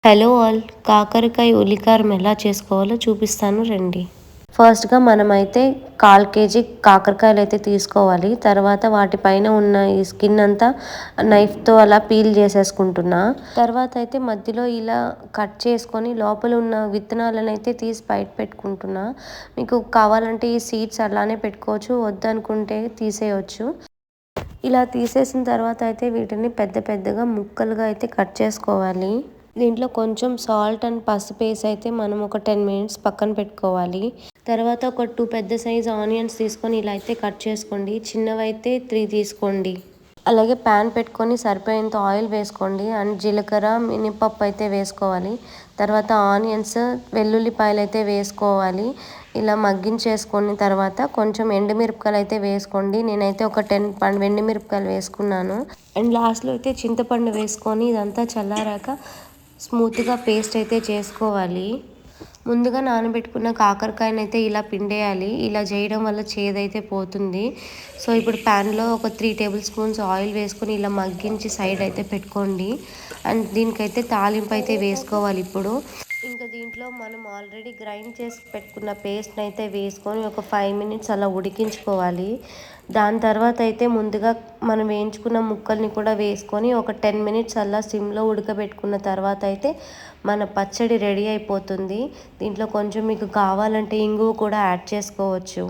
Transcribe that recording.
Hello all, కాకరకాయ ఉల్లికారం ఎలా చేసుకోవాలో చూపిస్తాను రండి. ఫస్ట్గా మనమైతే 1/4 కేజీ కాకరకాయలు అయితే తీసుకోవాలి. తర్వాత వాటిపైన ఉన్న ఈ స్కిన్ అంతా నైఫ్తో అలా పీల్ చేసేసుకుంటున్నా. తర్వాత అయితే మధ్యలో ఇలా కట్ చేసుకొని లోపల ఉన్న విత్తనాలను అయితే తీసి బయట పెట్టుకుంటున్నా. మీకు కావాలంటే ఈ సీడ్స్ అలానే పెట్టుకోవచ్చు, వద్దనుకుంటే తీసేయచ్చు. ఇలా తీసేసిన తర్వాత అయితే వీటిని పెద్ద పెద్దగా ముక్కలుగా అయితే కట్ చేసుకోవాలి. దీంట్లో కొంచెం సాల్ట్ అండ్ పసుపు వేసి అయితే మనం ఒక 10 మినిట్స్ పక్కన పెట్టుకోవాలి. తర్వాత ఒక 2 పెద్ద సైజ్ ఆనియన్స్ తీసుకొని ఇలా అయితే కట్ చేసుకోండి. చిన్నవైతే 3 తీసుకోండి. అలాగే ప్యాన్ పెట్టుకొని సరిపోయేంత ఆయిల్ వేసుకోండి అండ్ జీలకర్ర మినపప్పు అయితే వేసుకోవాలి. తర్వాత ఆనియన్స్ వెల్లుల్లిపాయలు అయితే వేసుకోవాలి. ఇలా మగ్గించేసుకొని తర్వాత కొంచెం ఎండుమిరపకాయలు అయితే వేసుకోండి. నేనైతే ఒక 10 ఎండుమిరపకాయలు వేసుకున్నాను. అండ్ లాస్ట్లో అయితే చింతపండు వేసుకొని ఇదంతా చల్లారాక స్మూత్గా పేస్ట్ అయితే చేసుకోవాలి. ముందుగా నానబెట్టుకున్న కాకరకాయని అయితే ఇలా పిండేయాలి. ఇలా చేయడం వల్ల చేదైతే పోతుంది. సో ఇప్పుడు ప్యాన్లో ఒక 3 టేబుల్ స్పూన్స్ ఆయిల్ వేసుకొని ఇలా మగ్గించి సైడ్ అయితే పెట్టుకోండి. అండ్ దీనికైతే తాలింపు అయితే వేసుకోవాలి ఇప్పుడు. ఇంకా దీంట్లో మనం ఆల్రెడీ గ్రైండ్ చేసి పెట్టుకున్న పేస్ట్ని అయితే వేసుకొని ఒక 5 మినిట్స్ అలా ఉడికించుకోవాలి. దాని తర్వాత అయితే ముందుగా మనం వేయించుకున్న ముక్కల్ని కూడా వేసుకొని ఒక 10 మినిట్స్ అలా సిమ్లో ఉడకబెట్టుకున్న తర్వాత అయితే మన పచ్చడి రెడీ అయిపోతుంది. దీంట్లో కొంచెం మీకు కావాలంటే ఇంగువ కూడా యాడ్ చేసుకోవచ్చు.